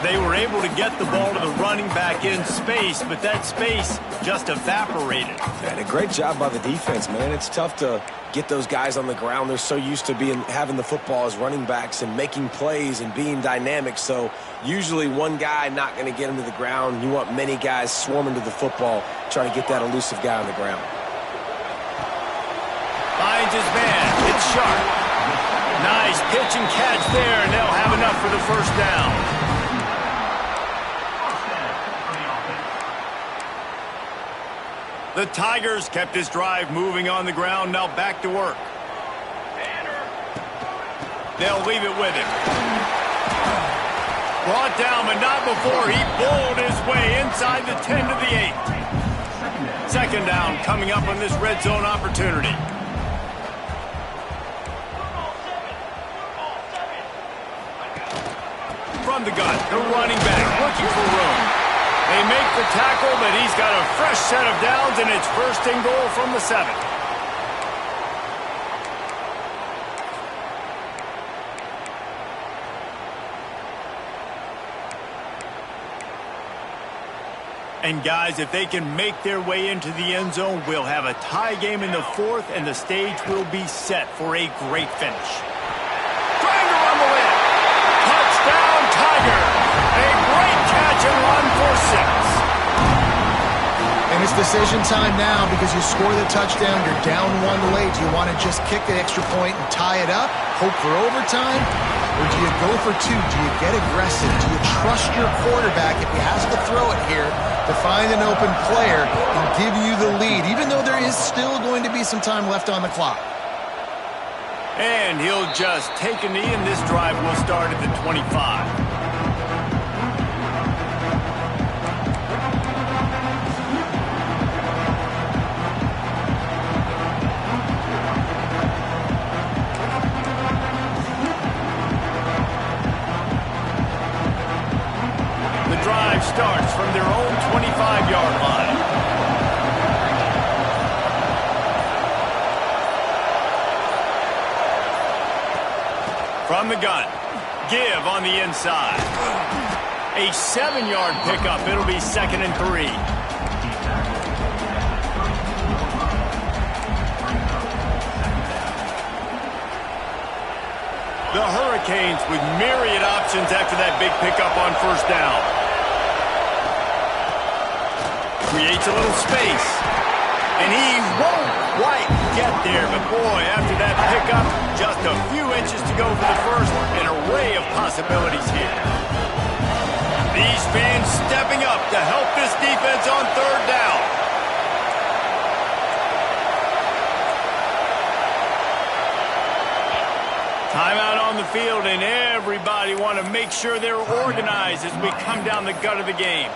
They were able to get the ball to the running back in space, but that space just evaporated. And a great job by the defense, man. It's tough to get those guys on the ground. They're so used to having the football as running backs and making plays and being dynamic. So usually one guy not going to get him to the ground. You want many guys swarming to the football, trying to get that elusive guy on the ground. Finds his man. It's sharp. Nice pitch and catch there, and they'll have enough for the first down. The Tigers kept this drive moving on the ground, now back to work. They'll leave it with him. Brought down, but not before he bowled his way inside the 10 to the 8. Second down coming up on this red zone opportunity. From the gun, the running back looking for room. They make the tackle, but he's got a fresh set of downs, and it's first and goal from the 7. And guys, if they can make their way into the end zone, we'll have a tie game in the 4th, and the stage will be set for a great finish. Trying to rumble in. Touchdown, Tiger. A great catch and run for 6. And it's decision time now because you score the touchdown, you're down 1 late. Do you want to just kick the extra point and tie it up, hope for overtime? Or do you go for 2? Do you get aggressive? Do you trust your quarterback if he has to throw it here to find an open player and give you the lead, even though there is still going to be some time left on the clock? And he'll just take a knee, and this drive will start at the 25. Drive starts from their own 25-yard line. From the gun, give on the inside. A 7-yard pickup. It'll be 2nd and 3. The Hurricanes with myriad options after that big pickup on first down. Creates a little space. And he won't quite get there. But boy, after that pickup, just a few inches to go for the first. An array of possibilities here. These fans stepping up to help this defense on third down. Timeout on the field, and everybody want to make sure they're organized as we come down the gut of the game.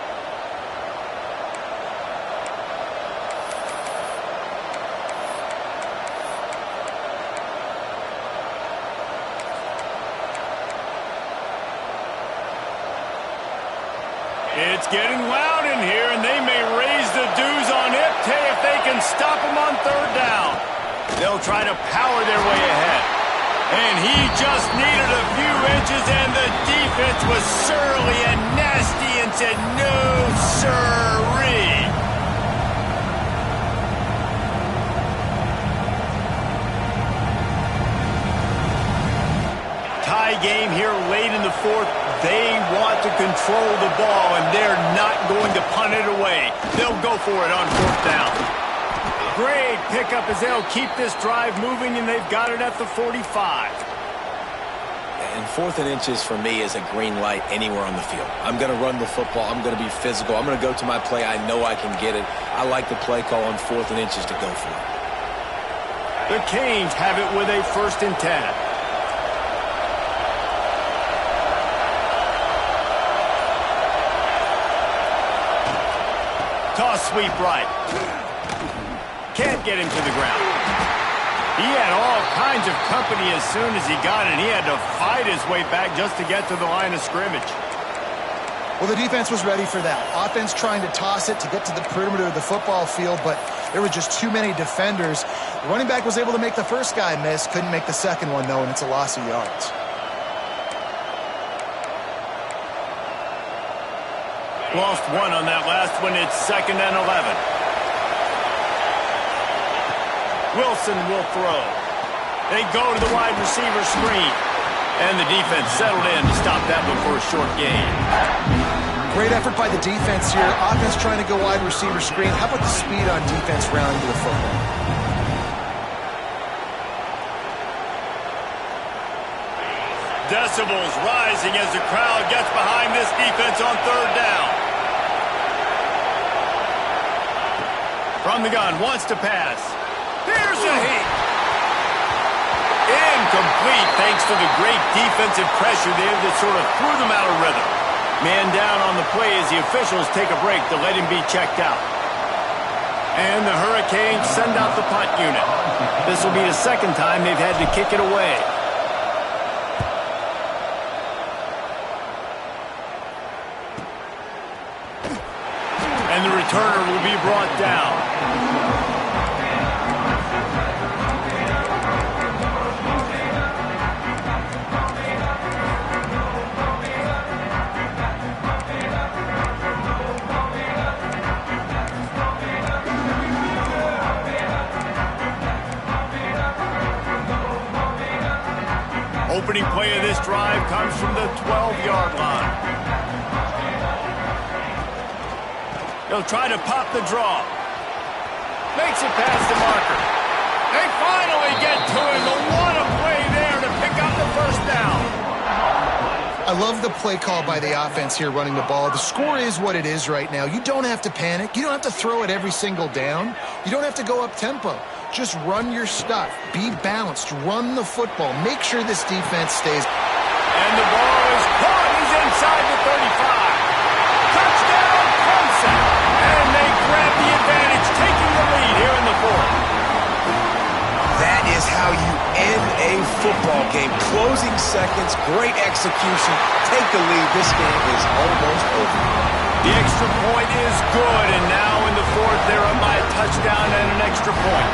It's getting loud in here, and they may raise the dues on Ipte if they can stop him on third down. They'll try to power their way ahead. And he just needed a few inches, and the defense was surly and nasty and said, no, sirree. Tie game here late in the 4th. They want to control the ball, and they're not going to punt it away. They'll go for it on 4th down. Great pickup as they'll keep this drive moving, and they've got it at the 45. And 4th and inches for me is a green light anywhere on the field. I'm going to run the football. I'm going to be physical. I'm going to go to my play. I know I can get it. I like the play call on 4th and inches to go for it. The Canes have it with a 1st and 10. Toss sweep right. Can't get him to the ground. He had all kinds of company as soon as he got it. He had to fight his way back just to get to the line of scrimmage. Well, the defense was ready for that. Offense trying to toss it to get to the perimeter of the football field, but there were just too many defenders. The running back was able to make the first guy miss, couldn't make the second one, though, and it's a loss of yards. Lost 1 on that last one. It's 2nd and 11. Wilson will throw. They go to the wide receiver screen. And the defense settled in to stop that one for a short gain. Great effort by the defense here. Offense trying to go wide receiver screen. How about the speed on defense rounding to the football? Decibels rising as the crowd gets behind this defense on third down. From the gun, wants to pass. Here's a heat. Incomplete thanks to the great defensive pressure there that sort of threw them out of rhythm. Man down on the play as the officials take a break to let him be checked out. And the Hurricanes send out the punt unit. This will be the second time they've had to kick it away. And the returner will be brought down. Opening play of this drive comes from the 12-yard line. He'll try to pop the draw. Makes it past the marker. They finally get to him, but what a play there to pick up the first down. I love the play call by the offense here running the ball. The score is what it is right now. You don't have to panic. You don't have to throw it every single down. You don't have to go up tempo. Just run your stuff. Be balanced. Run the football. Make sure this defense stays. And the ball is caught. He's inside the 35. Touchdown, Clemson. And they grab the advantage, taking the lead here in the fourth. That is how you end a football game. Closing seconds, great execution. Take the lead. This game is almost over. The extra point is good, and now in the fourth, they're up by a touchdown and an extra point.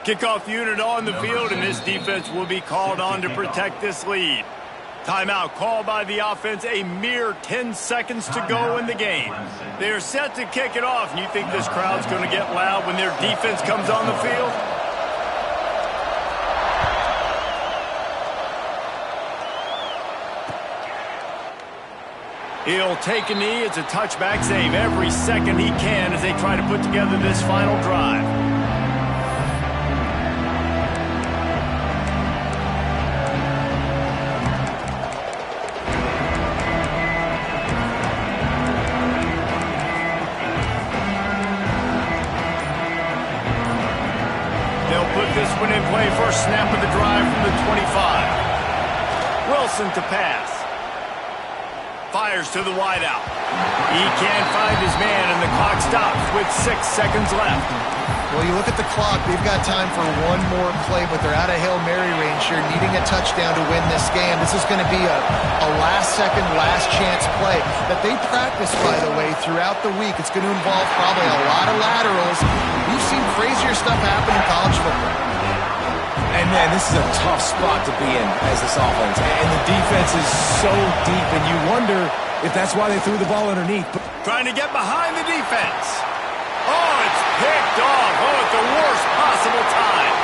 Kickoff unit on the field, and this defense will be called on to protect this lead. Timeout called by the offense, a mere 10 seconds to go in the game. They're set to kick it off, and you think this crowd's going to get loud when their defense comes on the field? He'll take a knee. It's a touchback save every second he can as they try to put together this final drive. This one in play, first snap of the drive from the 25. Wilson to pass. Fires to the wideout. He can't find his man, and the clock stops with 6 seconds left. Well, you look at the clock, they've got time for one more play, but they're out of Hail Mary range here, needing a touchdown to win this game. This is going to be a last-second, last-chance play that they practice, by the way, throughout the week. It's going to involve probably a lot of laterals. We've seen crazier stuff happen in college football. And, man, this is a tough spot to be in as this offense. And the defense is so deep, and you wonder if that's why they threw the ball underneath. Trying to get behind the defense. Oh, it's picked off. Oh, at the worst possible time.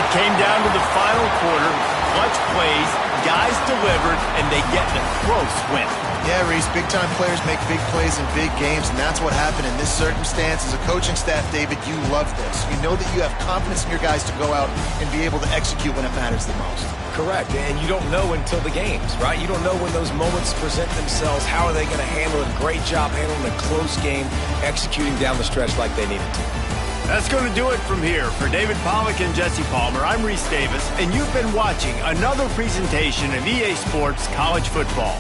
It came down to the final quarter. Clutch plays, guys delivered, and they get a close win. Yeah, Reese, big-time players make big plays in big games, and that's what happened in this circumstance. As a coaching staff, David, you love this. You know that you have confidence in your guys to go out and be able to execute when it matters the most. Correct, and you don't know until the games, right? You don't know when those moments present themselves. How are they going to handle it? Great job handling a close game, executing down the stretch like they needed to. That's going to do it from here. For David Pollack and Jesse Palmer, I'm Reese Davis, and you've been watching another presentation of EA Sports College Football.